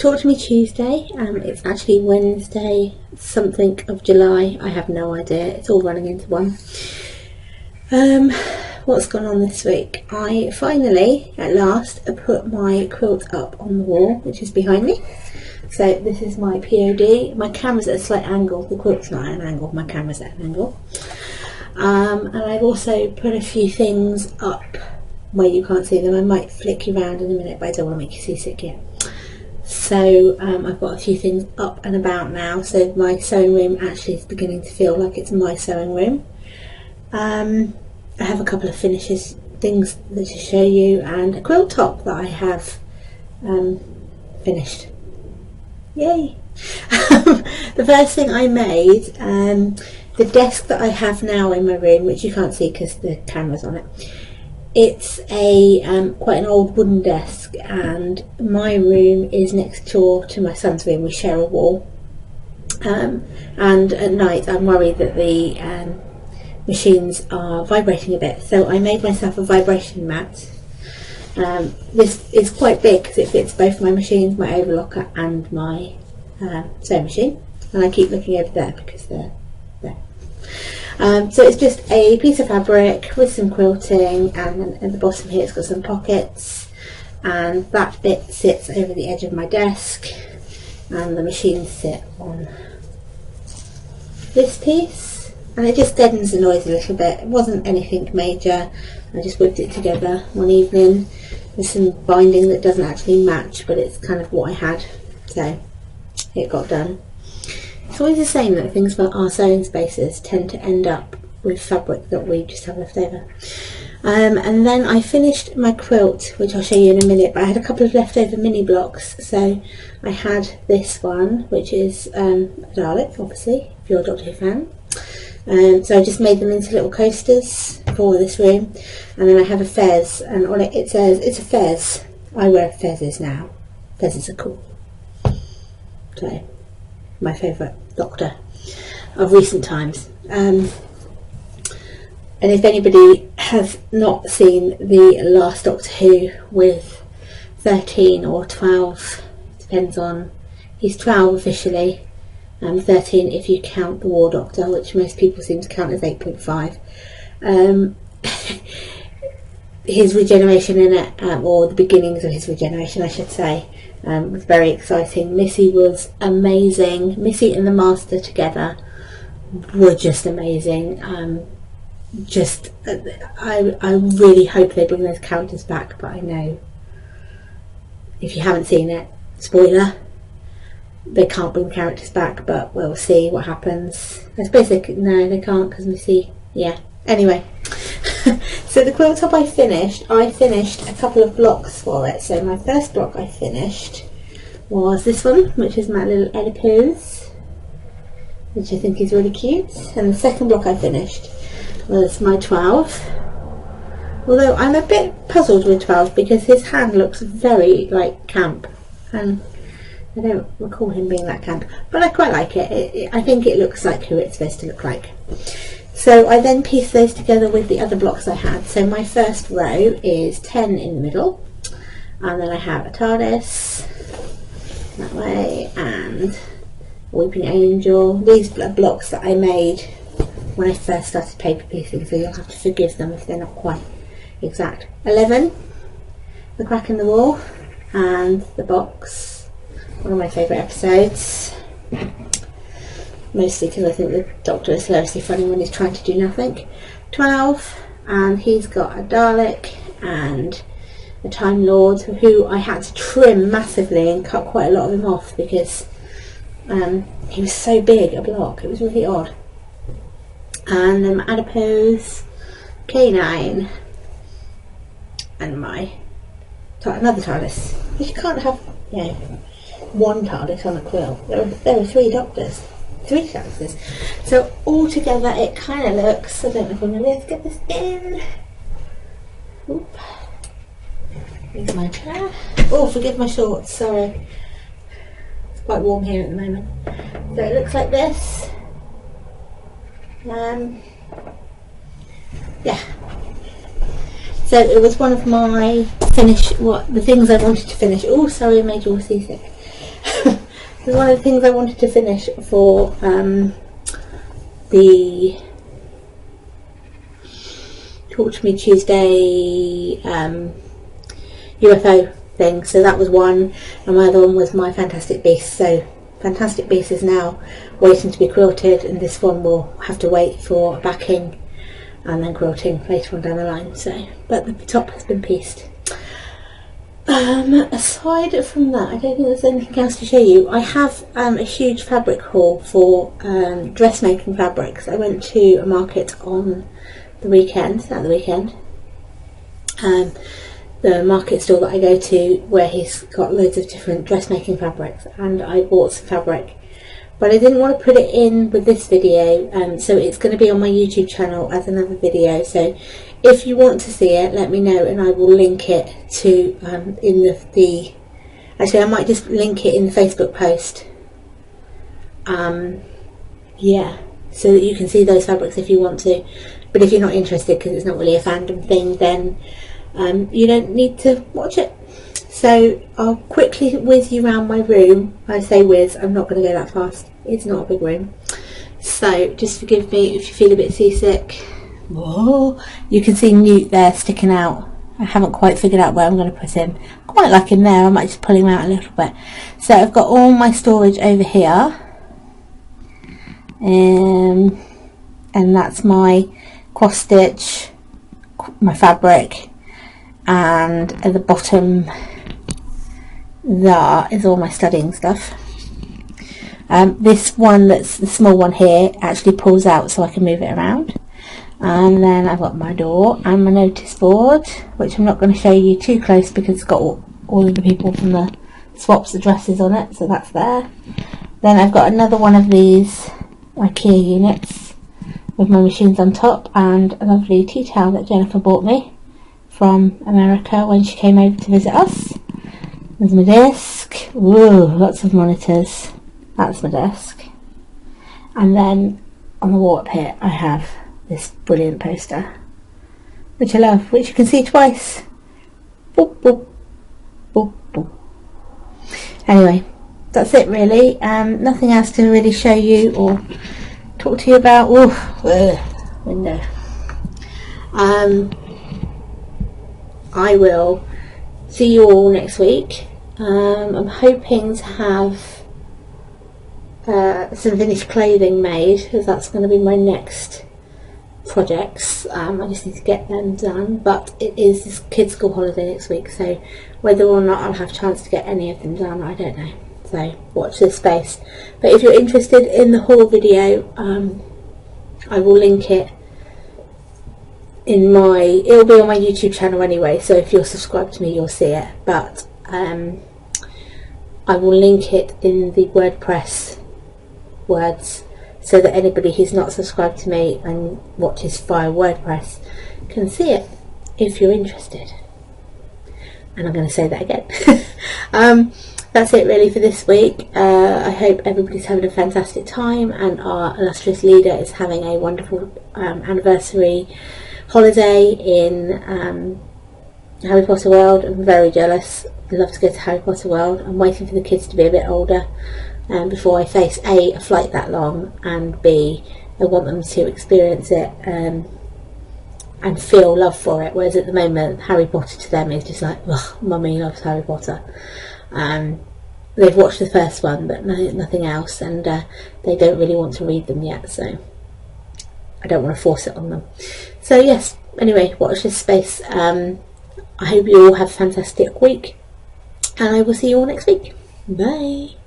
Talk to Me Tuesday. It's actually Wednesday, something of July. I have no idea. It's all running into one. What's gone on this week? I finally, at last, put my quilt up on the wall, which is behind me. So this is my POD. My camera's at a slight angle. The quilt's not at an angle. My camera's at an angle. And I've also put a few things up where you can't see them. I might flick you around in a minute, but I don't want to make you seasick yet. So I've got a few things up and about now, so my sewing room actually is beginning to feel like it's my sewing room. I have a couple of finishes, things to show you, and a quilt top that I have finished. Yay! The first thing I made, the desk that I have now in my room, which you can't see because the camera's on it, it's a quite an old wooden desk, and my room is next door to my son's room. We share a wall, and at night I'm worried that the machines are vibrating a bit, so I made myself a vibration mat. This is quite big because it fits both my machines, my overlocker and my sewing machine, and I keep looking over there because they're there. So it's just a piece of fabric with some quilting, and then at the bottom here it's got some pockets, and that bit sits over the edge of my desk, and the machines sit on this piece, and it just deadens the noise a little bit. It wasn't anything major. I just whipped it together one evening with some binding that doesn't actually match, but it's kind of what I had, so it got done. It's always the same that things for our sewing spaces tend to end up with fabric that we just have left over. And then I finished my quilt, which I'll show you in a minute, but I had a couple of leftover mini blocks. So I had this one, which is a Dalek, obviously, if you're a Doctor Who fan. So I just made them into little coasters for this room. And then I have a fez, and on it it says, it's a fez. I wear fezzes now. Fezzes are cool. So, my favourite Doctor of recent times. And if anybody has not seen the last Doctor Who with 13 or 12, depends on, he's 12 officially, 13 if you count the War Doctor, which most people seem to count as 8.5. His regeneration in it, or the beginnings of his regeneration I should say, was very exciting. Missy was amazing. Missy and the Master together were just amazing. I really hope they bring those characters back, but I know if you haven't seen it, spoiler, they can't bring the characters back, but we'll see what happens. I suppose no, they can't, because Missy, yeah. Anyway, so the quilt top I finished a couple of blocks for it. So my first block I finished was this one, which is my little Oedipus, which I think is really cute. And the second block I finished was my 12. Although I'm a bit puzzled with 12 because his hand looks very like camp, and I don't recall him being that camp, but I quite like it. I think it looks like who it's supposed to look like. So I then pieced those together with the other blocks I had. So my first row is 10 in the middle, and then I have a TARDIS that way and a Weeping Angel. These are blocks that I made when I first started paper piecing, so you'll have to forgive them if they're not quite exact. 11, the crack in the wall, and the box, one of my favourite episodes. Mostly because I think the Doctor is hilariously funny when he's trying to do nothing. 12, and he's got a Dalek and a Time Lord, who I had to trim massively and cut quite a lot of him off because he was so big a block. It was really odd. And then my Adipose, K9, and my another TARDIS. Because you can't have, you know, one TARDIS on a quilt. There were 3 Doctors. 3 TARDISes. So all together it kind of looks, I don't know if I'm going to be able to get this in. Oop. Here's my chair. Oh, forgive my shorts, sorry. It's quite warm here at the moment. So it looks like this. Yeah. So it was one of my the things I wanted to finish. Oh, sorry, I made you all seasick. It's one of the things I wanted to finish for the Talk to Me Tuesday UFO thing. So that was one, and my other one was My Fantastic Beast. So Fantastic Beast is now waiting to be quilted, and this one will have to wait for backing and then quilting later on down the line. So, but the top has been pieced. Aside from that, I don't think there's anything else to show you. I have a huge fabric haul for dressmaking fabrics. I went to a market on the weekend, the market store that I go to, where he's got loads of different dressmaking fabrics, and I bought some fabric, but I didn't want to put it in with this video, so it's going to be on my YouTube channel as another video. So if you want to see it, let me know and I will link it to in the actually I might just link it in the Facebook post, yeah, so that you can see those fabrics if you want to. But if you're not interested, because it's not really a fandom thing, then you don't need to watch it. So I'll quickly whiz you around my room. I say whiz, I'm not going to go that fast. It's not a big room. So just forgive me if you feel a bit seasick. Whoa. You can see Newt there sticking out. I haven't quite figured out where I'm going to put him. I quite like him there. I might just pull him out a little bit. So I've got all my storage over here. And that's my cross stitch, my fabric, and at the bottom there is all my studying stuff. This one, that's the small one here, actually pulls out so I can move it around. And then I've got my door and my notice board, which I'm not going to show you too close because it's got all of the people from the swaps addresses on it, so that's there. Then I've got another one of these IKEA units with my machines on top, and a lovely tea towel that Jennifer bought me from America when she came over to visit us. There's my desk. Ooh, lots of monitors. That's my desk. And then on the wall up here I have this brilliant poster, which I love, which you can see twice. Boop, boop, boop, boop. Anyway, that's it really. Nothing else to really show you or talk to you about. Window. I will see you all next week. I'm hoping to have some finished clothing made, because that's going to be my next projects. I just need to get them done, but it is this kids' school holiday next week, so whether or not I'll have a chance to get any of them done, I don't know. So watch this space. But if you're interested in the haul video, I will link it in it'll be on my YouTube channel anyway, so if you're subscribed to me you'll see it, but I will link it in the WordPress words, so that anybody who's not subscribed to me and watches via WordPress can see it if you're interested. And I'm going to say that again. That's it really for this week. I hope everybody's having a fantastic time, and our illustrious leader is having a wonderful anniversary holiday in Harry Potter World. I'm very jealous. I'd love to go to Harry Potter World. I'm waiting for the kids to be a bit older before I face A, a flight that long, and B, I want them to experience it and feel love for it, whereas at the moment Harry Potter to them is just like, ugh, mummy loves Harry Potter. They've watched the first one but nothing else, and they don't really want to read them yet, so I don't want to force it on them. So yes, anyway, watch this space. I hope you all have a fantastic week, and I will see you all next week. Bye.